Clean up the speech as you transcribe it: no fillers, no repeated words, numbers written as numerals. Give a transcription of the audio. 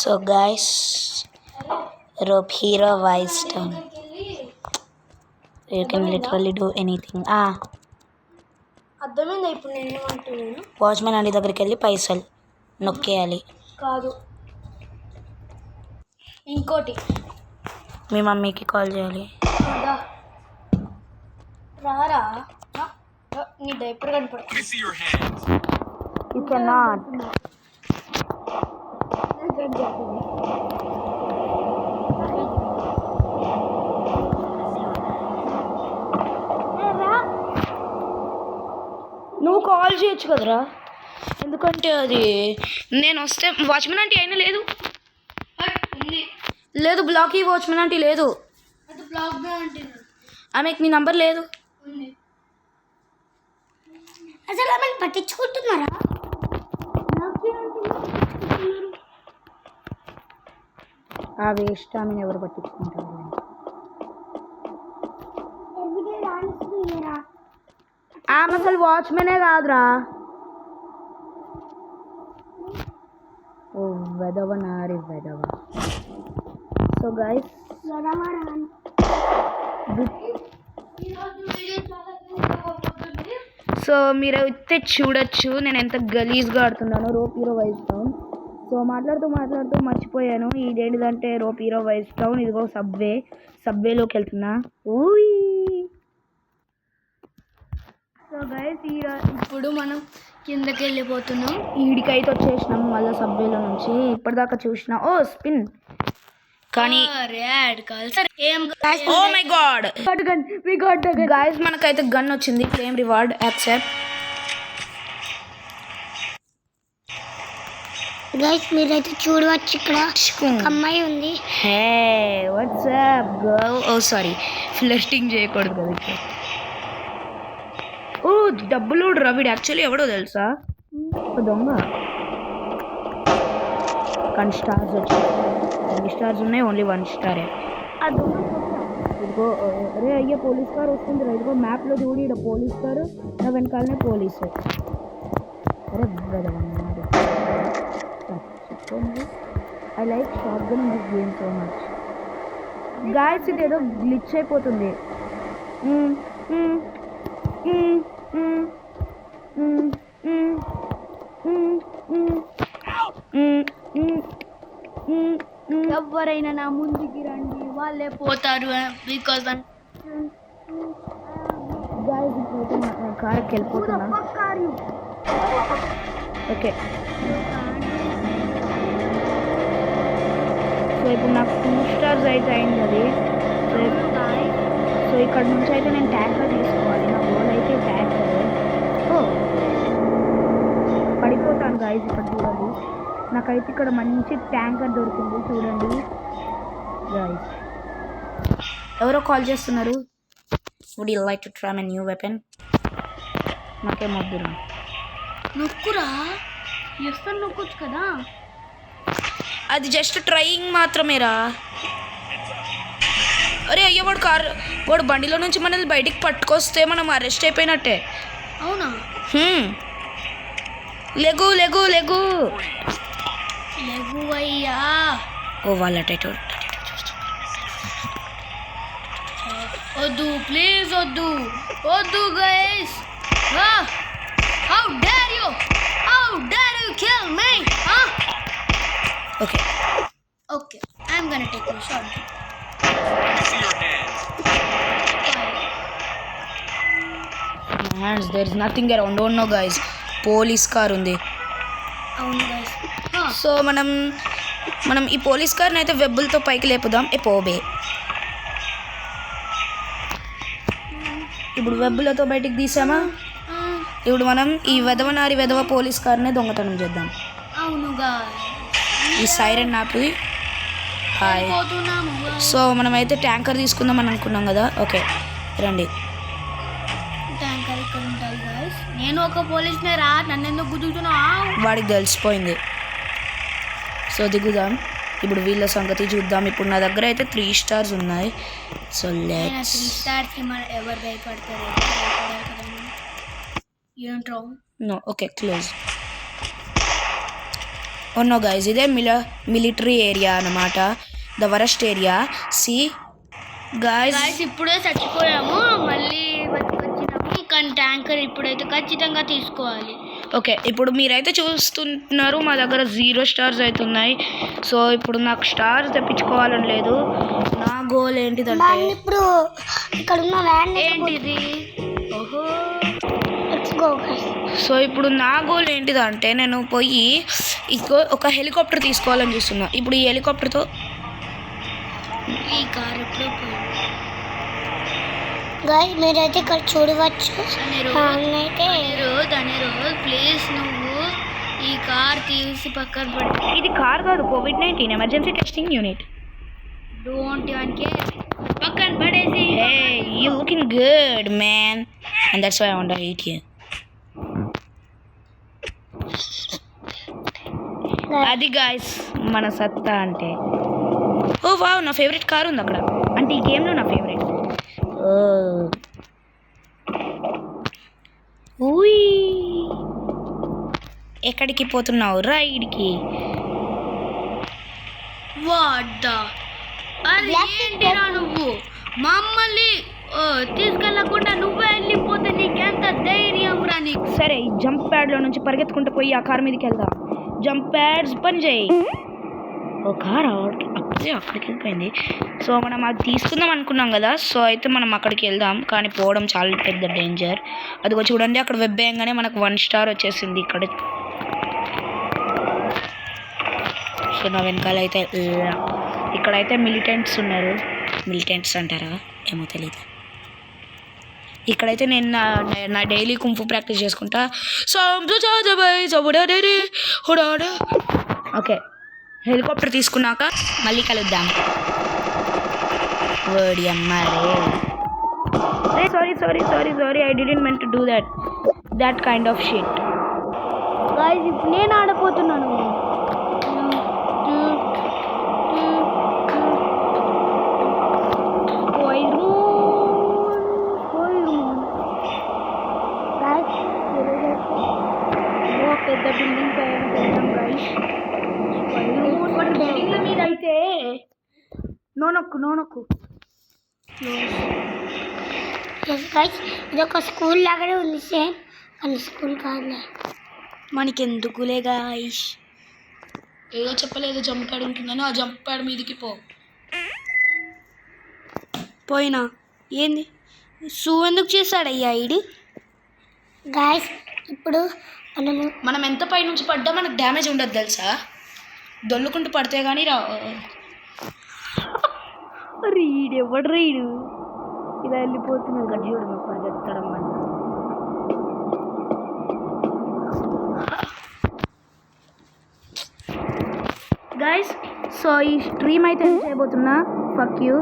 So guys, rope hero wise down. You can literally do anything. అర్థమైందా ఇప్పుడు నేను ఏమంటున్నాను? Watchman అండి దగ్గరికి వెళ్ళి పైసలు నొక్కేయాలి. కాదు, ఇంకోటి మీ మమ్మీకి కాల్ చేయాలి. రారా, నీ డైపర్ కనపడుతుంది. You cannot. నువ్వు కాల్ చేయొచ్చు కదరా, ఎందుకంటే అది నేను వస్తే వాచ్మెన్ ఆంటీ అయినా లేదు లేదు బ్లాక్ ఈ వాచ్మెన్ ఆంటీ లేదు, ఆమెకి నీ నంబర్ లేదు. అసలు ఆమెను పట్టించుకుంటున్నారా? ఆ వేస్ట్ ఆమెను ఎవరు పట్టించుకుంటారు? ఆమె అసలు వాచ్మెనే కాదురా. ఓ వెదవ నారి వెదవ. సో గైస్, సో మీరు అయితే చూడొచ్చు నేను ఎంత గలీజ్గా ఆడుతున్నాను Rope Hero Vice Town. So మాట్లాడుతూ మర్చిపోయాను ఇదేంటిదంటే రోప్ హీరో వైస్ టౌన్. ఇదిగో సబ్వేలోకి వెళ్తున్నా. ఊయ్. సో గైస్ ఇప్పుడు మనం కిందకి వెళ్ళిపోతున్నాం. ఈడికైతే వచ్చేసినాం మళ్ళీ సబ్వేలో నుంచి. ఇప్పటిదాకా చూసిన స్పిన్ కానీ ఓ మై గాడ్ గైస్ మనకైతే గన్ వచ్చింది. Claim reward accept. గైస్ మీరైతే చూడవచ్చు, ఇక్కడ అమ్మాయి ఉంది. Hey what's up girl. Oh sorry, flirting చేయకూడదు కదా ఇక్కడ. ఓ డబ్బులు రవిడ్ యాక్చువల్లీ ఎవడో తెలుసా, దొంగ. కానీ స్టార్స్ వచ్చాయి, 2 స్టార్స్ ఉన్నాయి, ఓన్లీ 1 స్టారే. ఇదిగో అరే అయ్యా పోలీస్ కార్ వస్తుంది రా. ఇదిగో మ్యాప్లో చూడి ఇక్కడ పోలీస్ కారు, నా వెనకాలనే పోలీసు. అరే I like short gun in this game so much. Guys ఇదేదో గ్లిచ్ అయిపోతుంది. ఎవరైనా నా ముందుకి రండి, వాళ్ళే పోతారు. బికాజ్ కార్కి వెళ్ళిపోతున్నా. ఓకే, సో ఇప్పుడు నాకు 2 స్టార్స్ అయితే అయింది అది. సో ఇక్కడ నుంచి అయితే నేను ట్యాంకర్ తీసుకోవాలి. నా గోల్ అయితే ట్యాంకర్. పడిపోతాను గాయస్. ఇక్కడ చూడండి, నాకైతే ఇక్కడ మంచి ట్యాంకర్ దొరికింది చూడండి గాయస్. ఎవరో కాల్ చేస్తున్నారు. Would you like to try my new weapon? నాకేం వద్దురా. నొక్కురా, ఎస్తారు నొక్కొచ్చు కదా. అది జస్ట్ ట్రైయింగ్ మాత్రమేరా. అరే అయ్యో వాడు బండిలో నుంచి మనల్ని బయటికి పట్టుకొస్తే మనం అరెస్ట్ అయిపోయినట్టే. అవునా? లెగు లెగు లెగు లెగు అయ్యా. ఓ వాళ్ళ వద్దు ప్లీజ్, వద్దు guys. How dare you kill me? Okay I am gonna take my shot. hands, there is nothing around. Don't know guys, police car ఉంది. అవును గైస్. సో మనం ఈ పోలీస్ కార్ని అయితే వెబ్బులతో పైకి లేపుదాం. పోబే ఇప్పుడు వెబ్బులతో బయటికి తీసామా. ఇప్పుడు మనం ఈ వెధవ పోలీస్ కార్నే దొంగతనం చేద్దాం. అవునుగా, ఈ సైరన్ ఆపి. హాయ్. సో మనమైతే ట్యాంకర్ తీసుకుందాం అని అనుకున్నాం కదా. ఓకే రండి. ట్యాంకర్ ఇక్కడ ఉంటుంది గైస్. నేను ఒక పోలీస్నే రా, నన్ను ఎందుకు గుద్దుతున్నావు? వాడికి తెలిసిపోయింది. సో దిగుదాం. ఇప్పుడు వీళ్ళ సంగతి చూద్దాం. ఇప్పుడు నా దగ్గర అయితే 3 స్టార్స్ ఉన్నాయి. సో లెట్స్ 3 స్టార్స్కి మనం ఎవరు భయపడతారు? ఏంట్రో. No. Okay close. No guys, ఇదే మిలిటరీ ఏరియా అన్నమాట, the worst area. See guys, guys ఇప్పుడే చచ్చిపోయాము, మళ్ళీ వచ్చినాము, కానీ ట్యాంకర్ ఇప్పుడైతే ఖచ్చితంగా తీసుకోవాలి. ఓకే, ఇప్పుడు మీరైతే చూస్తున్నారు మా దగ్గర 0 స్టార్స్ అయితే ఉన్నాయి. సో ఇప్పుడు నాకు స్టార్స్ తెప్పించుకోవాలని లేదు. నా గోల్ ఏంటిదంటే ఇప్పుడు ఇక్కడ ఉన్న వ్యాన్ ఏంటిది? ఓహో, సో ఇప్పుడు నా గోల్ ఏంటిదంటే నేను పోయి ఒక హెలికాప్టర్ తీసుకోవాలని చూస్తున్నా. ఇప్పుడు ఈ హెలికాప్టర్తో ఈ కార్ ఎప్పుడు గాయ్ మీరైతే ఇక్కడ చూడవచ్చు. ప్లీజ్ నువ్వు ఈ కార్ తీసి పక్కన పడి. ఇది కార్ కాదు, COVID-19 emergency testing unit. Don't even care, పక్కన పడేసి. Hey you looking good man, and that's why I want to eat you. అది గాయస్ మన సత్తా అంటే. ఓ వావ్, నా ఫేవరెట్ కార్ ఉంది అక్కడ, అంటే ఈ గేమ్లో నా ఫేవరెట్. ఎక్కడికి పోతున్నావు? రైడ్కి. ఏంటిరా నువ్వు మమ్మల్ని తీసుకెళ్ళకుండా నువ్వే వెళ్ళిపోతే నీకెంత ధైర్యం రా నీకు? సరే, ఈ జంప్ ప్యాడ్లో నుంచి పరిగెత్తుకుంటూ పోయి ఆ కార్ మీదకి వెళ్దాం. జంప్ ప్యాడ్స్ పని చేయి. ఓ కార్ అక్కడికి వెళ్ళిపోయింది. సో మనం అది తీసుకుందాం అనుకున్నాం కదా, సో అయితే మనం అక్కడికి వెళ్దాం, కానీ పోవడం చాలా పెద్ద డేంజర్. అదిగో చూడండి, అక్కడ వెబ్ వేయంగానే మనకు 1 స్టార్ వచ్చేసింది. సో నా వెనకాల అయితే ఇక్కడైతే మిలిటెంట్స్ ఉన్నారు. మిలిటెంట్స్ అంటారా ఏమో తెలీదు. ఇక్కడైతే నేను నా డైలీ కుంఫు ప్రాక్టీస్ చేసుకుంటా. ఓకే, హెలికాప్టర్ తీసుకున్నాక మళ్ళీ కలుద్దాం. వర్డి అమ్మారే, sorry I didn't meant to do that kind of shit. Guys ఇప్పుడు నేను ఆడపోతున్నాను. పెద్ద బిల్డింగ్ పైన వెళ్దాం గాయ్స్. బిల్డింగ్ల మీద అయితే నోనొక్కు. ఇది ఒక స్కూల్ లాగానే ఉంది సేమ్, కానీ స్కూల్ కాదులే. మనకెందుకులే గాయ్స్. ఏదో చెప్పలేదు జంప్ ప్యాడ్ ఉంటుందని, ఆ జంప్ ప్యాడ్ మీదకి పోయినా ఏంది షూ ఎందుకు చేశాడయ్యా ఈడు? గాయ్స్ ఇప్పుడు మనం ఎంత పై నుంచి పడ్డా మనకు డ్యామేజ్ ఉండదు తెలుసా, దొల్లుకుంటూ పడితే కానీ రా. ఎవడు రీడు ఇలా వెళ్ళిపోతున్నాడు గడ్జీడు పరిగెత్తడం వల్ల. గైస్, సో ఈ స్ట్రీమ్ అయితే చేయబోతున్నా. Fuck you.